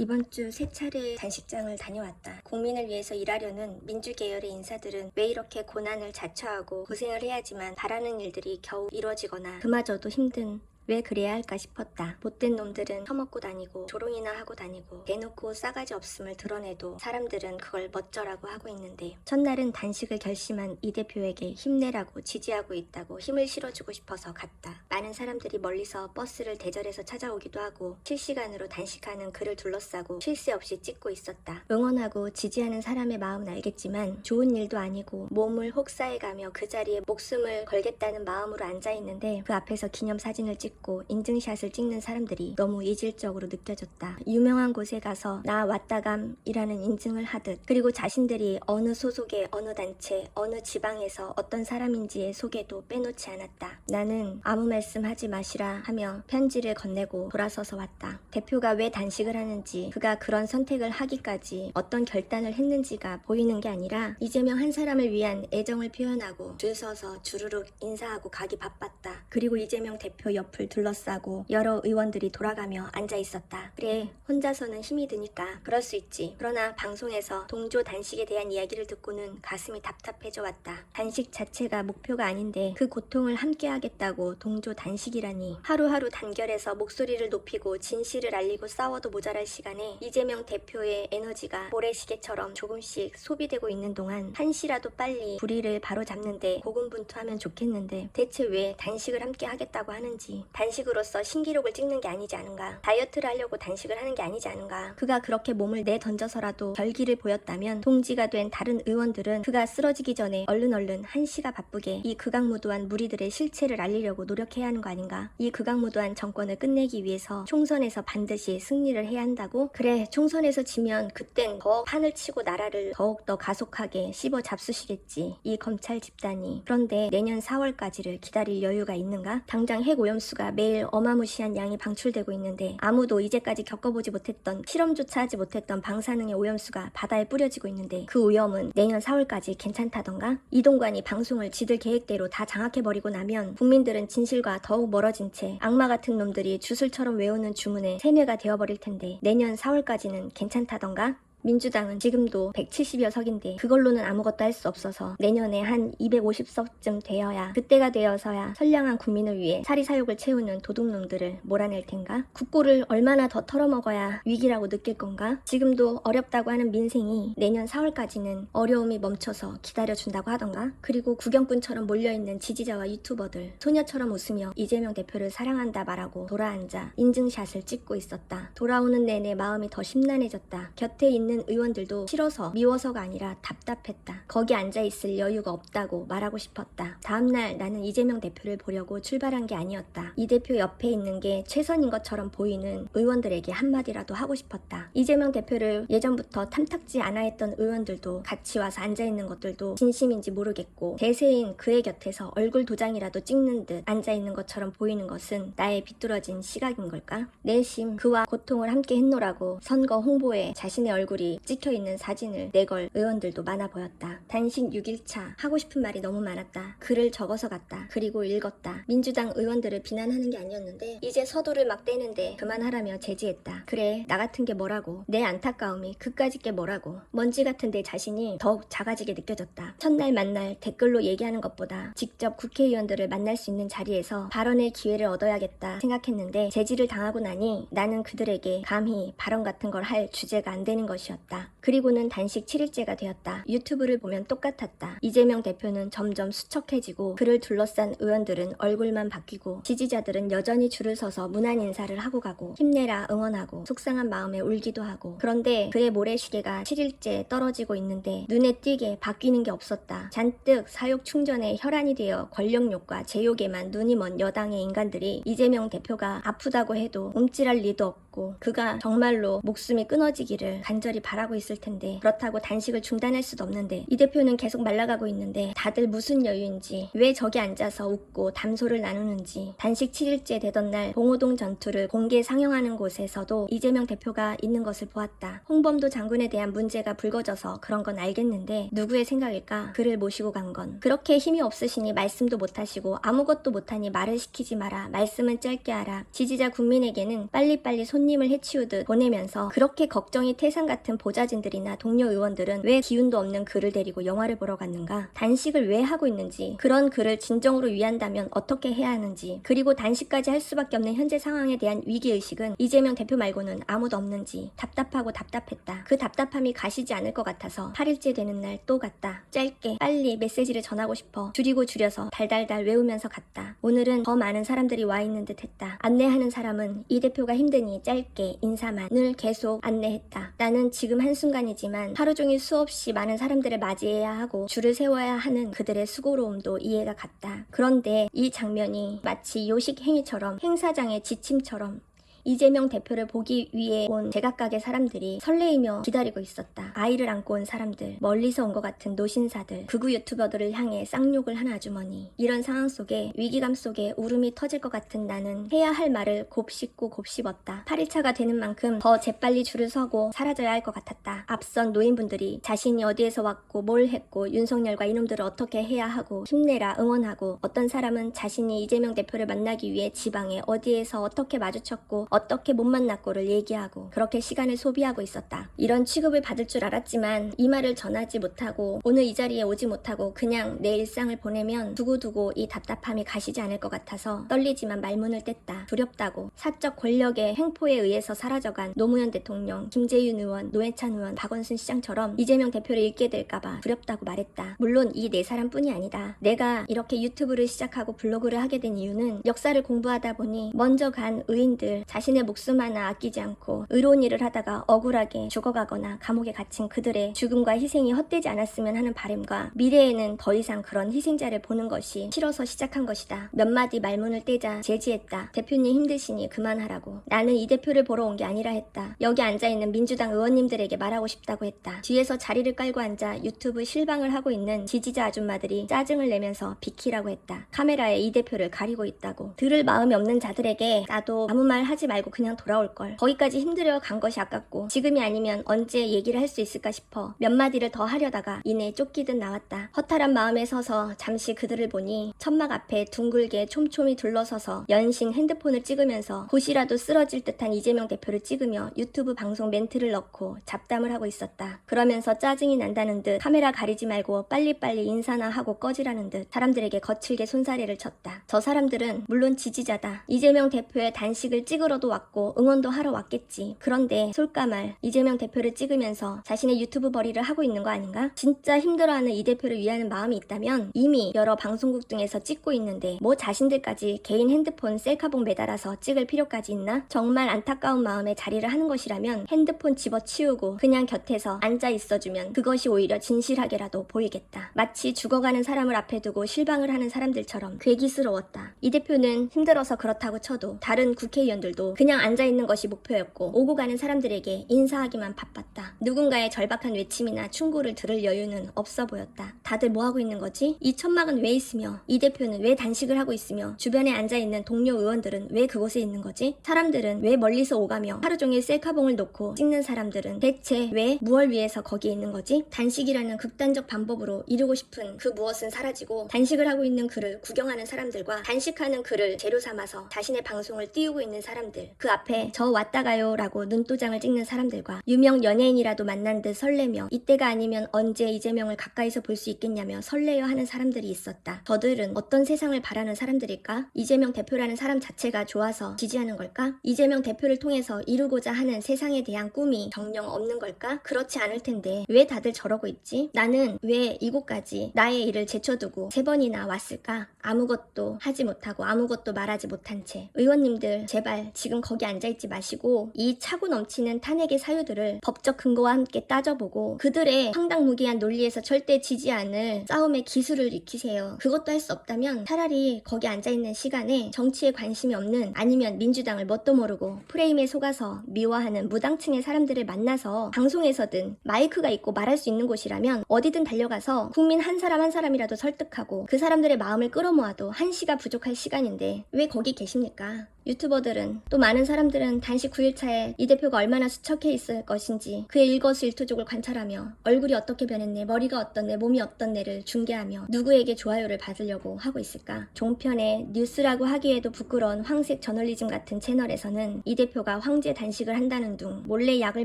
이번 주 3차례 단식장을 다녀왔다. 국민을 위해서 일하려는 민주계열의 인사들은 왜 이렇게 고난을 자처하고 고생을 해야지만 바라는 일들이 겨우 이루어지거나 그마저도 힘든 왜 그래야 할까 싶었다. 못된 놈들은 처먹고 다니고 조롱이나 하고 다니고 대놓고 싸가지 없음을 드러내도 사람들은 그걸 멋져라고 하고 있는데 첫날은 단식을 결심한 이 대표에게 힘내라고 지지하고 있다고 힘을 실어주고 싶어서 갔다. 많은 사람들이 멀리서 버스를 대절해서 찾아오기도 하고 실시간으로 단식하는 그를 둘러싸고 쉴 새 없이 찍고 있었다. 응원하고 지지하는 사람의 마음은 알겠지만 좋은 일도 아니고 몸을 혹사해가며 그 자리에 목숨을 걸겠다는 마음으로 앉아있는데 그 앞에서 기념사진을 찍고 인증샷을 찍는 사람들이 너무 이질적으로 느껴졌다. 유명한 곳에 가서 나 왔다감이라는 인증을 하듯 그리고 자신들이 어느 소속의 어느 단체 어느 지방에서 어떤 사람인지의 소개도 빼놓지 않았다. 나는 아무 말씀 하지 마시라 하며 편지를 건네고 돌아서서 왔다. 대표가 왜 단식을 하는지 그가 그런 선택을 하기까지 어떤 결단을 했는지가 보이는 게 아니라 이재명 한 사람을 위한 애정을 표현하고 줄 서서 주르륵 인사하고 가기 바빴다. 그리고 이재명 대표 옆을 둘러싸고 여러 의원들이 돌아가며 앉아 있었다. 그래, 혼자서는 힘이 드니까 그럴 수 있지. 그러나 방송에서 동조 단식에 대한 이야기를 듣고는 가슴이 답답해져 왔다. 단식 자체가 목표가 아닌데 그 고통을 함께 하겠다고 동조 단식이라니. 하루하루 단결해서 목소리를 높이고 진실을 알리고 싸워도 모자랄 시간에 이재명 대표의 에너지가 모래시계처럼 조금씩 소비되고 있는 동안 한시라도 빨리 불의를 바로잡는데 고군분투하면 좋겠는데 대체 왜 단식을 함께 하겠다고 하는지. 단식으로서 신기록을 찍는 게 아니지 않은가. 다이어트를 하려고 단식을 하는 게 아니지 않은가. 그가 그렇게 몸을 내던져서라도 결기를 보였다면 동지가 된 다른 의원들은 그가 쓰러지기 전에 얼른 한시가 바쁘게 이 극악무도한 무리들의 실체를 알리려고 노력해야 하는 거 아닌가. 이 극악무도한 정권을 끝내기 위해서 총선에서 반드시 승리를 해야 한다고? 그래, 총선에서 지면 그땐 더 판을 치고 나라를 더욱더 가속하게 씹어 잡수시겠지. 이 검찰 집단이. 그런데 내년 4월까지를 기다릴 여유가 있는가? 당장 핵 오염수가 매일 어마무시한 양이 방출되고 있는데 아무도 이제까지 겪어보지 못했던 실험조차 하지 못했던 방사능의 오염수가 바다에 뿌려지고 있는데 그 오염은 내년 4월까지 괜찮다던가? 이동관이 방송을 지들 계획대로 다 장악해버리고 나면 국민들은 진실과 더욱 멀어진 채 악마 같은 놈들이 주술처럼 외우는 주문에 세뇌가 되어버릴 텐데 내년 4월까지는 괜찮다던가? 민주당은 지금도 170여 석인데 그걸로는 아무것도 할 수 없어서 내년에 한 250석쯤 되어야 그때가 되어서야 선량한 국민을 위해 사리사욕을 채우는 도둑놈들을 몰아낼 텐가? 국고를 얼마나 더 털어먹어야 위기라고 느낄 건가? 지금도 어렵다고 하는 민생이 내년 4월까지는 어려움이 멈춰서 기다려준다고 하던가? 그리고 구경꾼처럼 몰려있는 지지자와 유튜버들 소녀처럼 웃으며 이재명 대표를 사랑한다 말하고 돌아앉아 인증샷을 찍고 있었다. 돌아오는 내내 마음이 더 심란해졌다. 곁에 있는 의원들도 싫어서 미워서가 아니라 답답했다. 거기 앉아있을 여유가 없다고 말하고 싶었다. 다음날 나는 이재명 대표를 보려고 출발한 게 아니었다. 이 대표 옆에 있는 게 최선인 것처럼 보이는 의원들에게 한마디라도 하고 싶었다. 이재명 대표를 예전부터 탐탁지 않아 했던 의원들도 같이 와서 앉아있는 것들도 진심인지 모르겠고 대세인 그의 곁에서 얼굴 도장이라도 찍는 듯 앉아있는 것처럼 보이는 것은 나의 비뚤어진 시각인 걸까? 내심 그와 고통을 함께 했노라고 선거 홍보에 자신의 얼굴이 찍혀있는 사진을 내걸 의원들도 많아 보였다. 단식 6일차 하고 싶은 말이 너무 많았다. 글을 적어서 갔다. 그리고 읽었다. 민주당 의원들을 비난하는 게 아니었는데 이제 서두를 막 떼는데 그만하라며 제지했다. 그래, 나 같은 게 뭐라고. 내 안타까움이 그까짓 게 뭐라고. 먼지 같은 내 자신이 더욱 작아지게 느껴졌다. 첫날 만날 댓글로 얘기하는 것보다 직접 국회의원들을 만날 수 있는 자리에서 발언의 기회를 얻어야겠다 생각했는데 제지를 당하고 나니 나는 그들에게 감히 발언 같은 걸 할 주제가 안 되는 것이었다. 그리고는 단식 7일째가 되었다. 유튜브를 보면 똑같았다. 이재명 대표는 점점 수척해지고 그를 둘러싼 의원들은 얼굴만 바뀌고 지지자들은 여전히 줄을 서서 무난 인사를 하고 가고 힘내라 응원하고 속상한 마음에 울기도 하고 그런데 그의 모래시계가 7일째 떨어지고 있는데 눈에 띄게 바뀌는 게 없었다. 잔뜩 사욕 충전에 혈안이 되어 권력욕과 제욕에만 눈이 먼 여당의 인간들이 이재명 대표가 아프다고 해도 움찔할 리도 없고 그가 정말로 목숨이 끊어지기를 간절히 바라고 있을 텐데 그렇다고 단식을 중단할 수도 없는데 이 대표는 계속 말라가고 있는데 다들 무슨 여유인지 왜 저기 앉아서 웃고 담소를 나누는지 단식 7일째 되던 날 봉오동 전투를 공개 상영하는 곳에서도 이재명 대표가 있는 것을 보았다. 홍범도 장군에 대한 문제가 불거져서 그런 건 알겠는데 누구의 생각일까? 그를 모시고 간 건 그렇게 힘이 없으시니 말씀도 못하시고 아무것도 못하니 말을 시키지 마라. 말씀은 짧게 하라. 지지자 국민에게는 빨리빨리 손 손님을 해치우듯 보내면서 그렇게 걱정이 태산 같은 보좌진들이나 동료 의원들은 왜 기운도 없는 그를 데리고 영화를 보러 갔는가? 단식을 왜 하고 있는지, 그런 그를 진정으로 위한다면 어떻게 해야 하는지, 그리고 단식까지 할 수밖에 없는 현재 상황에 대한 위기의식은 이재명 대표 말고는 아무도 없는지 답답하고 답답했다. 그 답답함이 가시지 않을 것 같아서 8일째 되는 날 또 갔다. 짧게 빨리 메시지를 전하고 싶어 줄이고 줄여서 달달달 외우면서 갔다. 오늘은 더 많은 사람들이 와 있는 듯 했다. 안내하는 사람은 이 대표가 힘드니 짧게 인사만을 계속 안내했다. 나는 지금 한순간이지만 하루 종일 수없이 많은 사람들을 맞이해야 하고 줄을 세워야 하는 그들의 수고로움도 이해가 갔다. 그런데 이 장면이 마치 요식 행위처럼, 행사장의 지침처럼 이재명 대표를 보기 위해 온 제각각의 사람들이 설레이며 기다리고 있었다. 아이를 안고 온 사람들, 멀리서 온 것 같은 노신사들, 극우 유튜버들을 향해 쌍욕을 한 아주머니. 이런 상황 속에, 위기감 속에 울음이 터질 것 같은 나는 해야 할 말을 곱씹고 곱씹었다. 8일차가 되는 만큼 더 재빨리 줄을 서고 사라져야 할 것 같았다. 앞선 노인분들이 자신이 어디에서 왔고 뭘 했고 윤석열과 이놈들을 어떻게 해야 하고 힘내라 응원하고, 어떤 사람은 자신이 이재명 대표를 만나기 위해 지방에 어디에서 어떻게 마주쳤고 어떻게 못 만났고를 얘기하고 그렇게 시간을 소비하고 있었다. 이런 취급을 받을 줄 알았지만 이 말을 전하지 못하고 오늘 이 자리에 오지 못하고 그냥 내 일상을 보내면 두고두고 이 답답함이 가시지 않을 것 같아서 떨리지만 말문을 뗐다. 두렵다고. 사적 권력의 횡포에 의해서 사라져간 노무현 대통령, 김재윤 의원, 노회찬 의원, 박원순 시장처럼 이재명 대표를 잃게 될까봐 두렵다고 말했다. 물론 이 네 사람뿐이 아니다. 내가 이렇게 유튜브를 시작하고 블로그를 하게 된 이유는 역사를 공부하다 보니 먼저 간 의인들, 자신의 목숨 하나 아끼지 않고 의로운 일을 하다가 억울하게 죽어가거나 감옥에 갇힌 그들의 죽음과 희생이 헛되지 않았으면 하는 바람과 미래에는 더 이상 그런 희생자를 보는 것이 싫어서 시작한 것이다. 몇 마디 말문을 떼자 제지했다. 대표님 힘드시니 그만하라고. 나는 이 대표를 보러 온 게 아니라 했다. 여기 앉아있는 민주당 의원님들에게 말하고 싶다고 했다. 뒤에서 자리를 깔고 앉아 유튜브 실방을 하고 있는 지지자 아줌마들이 짜증을 내면서 비키라고 했다. 카메라에 이 대표를 가리고 있다고. 들을 마음이 없는 자들에게 나도 아무 말 하지 말고 그냥 돌아올걸. 거기까지 힘들어 간 것이 아깝고 지금이 아니면 언제 얘기를 할 수 있을까 싶어 몇 마디를 더 하려다가 이내 쫓기듯 나왔다. 허탈한 마음에 서서 잠시 그들을 보니 천막 앞에 둥글게 촘촘히 둘러서서 연신 핸드폰을 찍으면서 곧이라도 쓰러질 듯한 이재명 대표를 찍으며 유튜브 방송 멘트를 넣고 잡담을 하고 있었다. 그러면서 짜증이 난다는 듯 카메라 가리지 말고 빨리빨리 인사나 하고 꺼지라는 듯 사람들에게 거칠게 손사래를 쳤다. 저 사람들은 물론 지지자다. 이재명 대표의 단식을 찍으러도 왔고 응원도 하러 왔겠지. 그런데 솔까말 이재명 대표를 찍으면서 자신의 유튜브 벌이를 하고 있는 거 아닌가? 진짜 힘들어하는 이 대표를 위하는 마음이 있다면 이미 여러 방송국 등에서 찍고 있는데 뭐 자신들까지 개인 핸드폰 셀카봉 매달아서 찍을 필요까지 있나? 정말 안타까운 마음에 자리를 하는 것이라면 핸드폰 집어치우고 그냥 곁에서 앉아 있어주면 그것이 오히려 진실하게라도 보이겠다. 마치 죽어가는 사람을 앞에 두고 실방을 하는 사람들처럼 괴기스러웠다. 이 대표는 힘들어서 그렇다고 쳐도 다른 국회의원들도 그냥 앉아있는 것이 목표였고 오고 가는 사람들에게 인사하기만 바빴다. 누군가의 절박한 외침이나 충고를 들을 여유는 없어 보였다. 다들 뭐하고 있는 거지? 이 천막은 왜 있으며 이 대표는 왜 단식을 하고 있으며 주변에 앉아있는 동료 의원들은 왜 그곳에 있는 거지? 사람들은 왜 멀리서 오가며 하루 종일 셀카봉을 놓고 찍는 사람들은 대체 왜 무얼 위해서 거기에 있는 거지? 단식이라는 극단적 방법으로 이루고 싶은 그 무엇은 사라지고 단식을 하고 있는 그를 구경하는 사람들과 단식하는 그를 재료 삼아서 자신의 방송을 띄우고 있는 사람들, 그 앞에 저 왔다가요 라고 눈도장을 찍는 사람들과 유명 연예인이라도 만난 듯 설레며 이때가 아니면 언제 이재명을 가까이서 볼 수 있겠냐며 설레어 하는 사람들이 있었다. 저들은 어떤 세상을 바라는 사람들일까? 이재명 대표라는 사람 자체가 좋아서 지지하는 걸까? 이재명 대표를 통해서 이루고자 하는 세상에 대한 꿈이 정녕 없는 걸까? 그렇지 않을 텐데 왜 다들 저러고 있지? 나는 왜 이곳까지 나의 일을 제쳐두고 3번이나 왔을까? 아무것도 하지 못하고 아무것도 말하지 못한 채. 의원님들 제발 지금 거기 앉아있지 마시고 이 차고 넘치는 탄핵의 사유들을 법적 근거와 함께 따져보고 그들의 황당무계한 논리에서 절대 지지 않을 싸움의 기술을 익히세요. 그것도 할 수 없다면 차라리 거기 앉아있는 시간에 정치에 관심이 없는, 아니면 민주당을 뭣도 모르고 프레임에 속아서 미워하는 무당층의 사람들을 만나서 방송에서든 마이크가 있고 말할 수 있는 곳이라면 어디든 달려가서 국민 한 사람 한 사람이라도 설득하고 그 사람들의 마음을 끌어모아도 1시가 부족할 시간인데 왜 거기 계십니까? 유튜버들은 또 많은 사람들은 단식 9일차에 이 대표가 얼마나 수척해 있을 것인지 그의 일거수일투족을 관찰하며 얼굴이 어떻게 변했네, 머리가 어떻네, 몸이 어떻네를 중계하며 누구에게 좋아요를 받으려고 하고 있을까? 종편에 뉴스라고 하기에도 부끄러운 황색 저널리즘 같은 채널에서는 이 대표가 황제 단식을 한다는 둥, 몰래 약을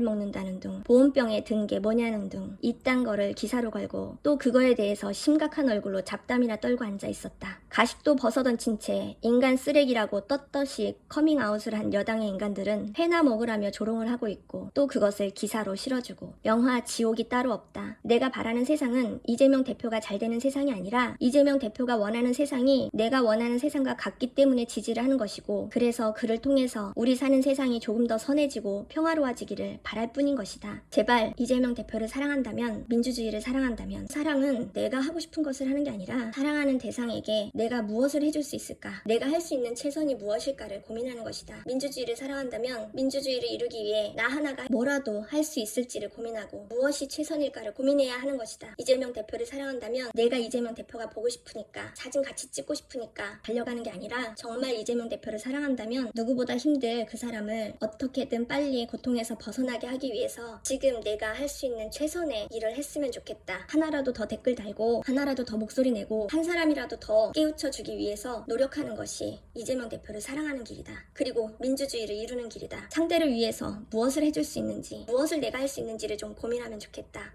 먹는다는 둥, 보온병에 든 게 뭐냐는 둥 이딴 거를 기사로 걸고 또 그거에 대해서 심각한 얼굴로 잡담이나 떨고 앉아 있었다. 가식도 벗어던친 채 인간 쓰레기라고 떳떳이 커밍아웃을 한 여당의 인간들은 회나 먹으라며 조롱을 하고 있고 또 그것을 기사로 실어주고 영화 지옥이 따로 없다. 내가 바라는 세상은 이재명 대표가 잘 되는 세상이 아니라 이재명 대표가 원하는 세상이 내가 원하는 세상과 같기 때문에 지지를 하는 것이고 그래서 그를 통해서 우리 사는 세상이 조금 더 선해지고 평화로워지기를 바랄 뿐인 것이다. 제발 이재명 대표를 사랑한다면, 민주주의를 사랑한다면 사랑은 내가 하고 싶은 것을 하는 게 아니라 사랑하는 대상에게 내가 무엇을 해줄 수 있을까? 내가 할 수 있는 최선이 무엇일까를 고민하는 것이다. 민주주의를 사랑한다면 민주주의를 이루기 위해 나 하나가 뭐라도 할 수 있을지를 고민하고 무엇이 최선일까를 고민해야 하는 것이다. 이재명 대표를 사랑한다면 내가 이재명 대표가 보고 싶으니까 사진 같이 찍고 싶으니까 달려가는 게 아니라 정말 이재명 대표를 사랑한다면 누구보다 힘들 그 사람을 어떻게든 빨리 고통에서 벗어나게 하기 위해서 지금 내가 할 수 있는 최선의 일을 했으면 좋겠다. 하나라도 더 댓글 달고 하나라도 더 목소리 내고 한 사람이라도 더 깨우쳐 주기 위해서 노력하는 것이 이재명 대표를 사랑하는 길이다. 그리고 민주주의를 이루는 길이다. 상대를 위해서 무엇을 해줄 수 있는지, 무엇을 내가 할 수 있는지를 좀 고민하면 좋겠다.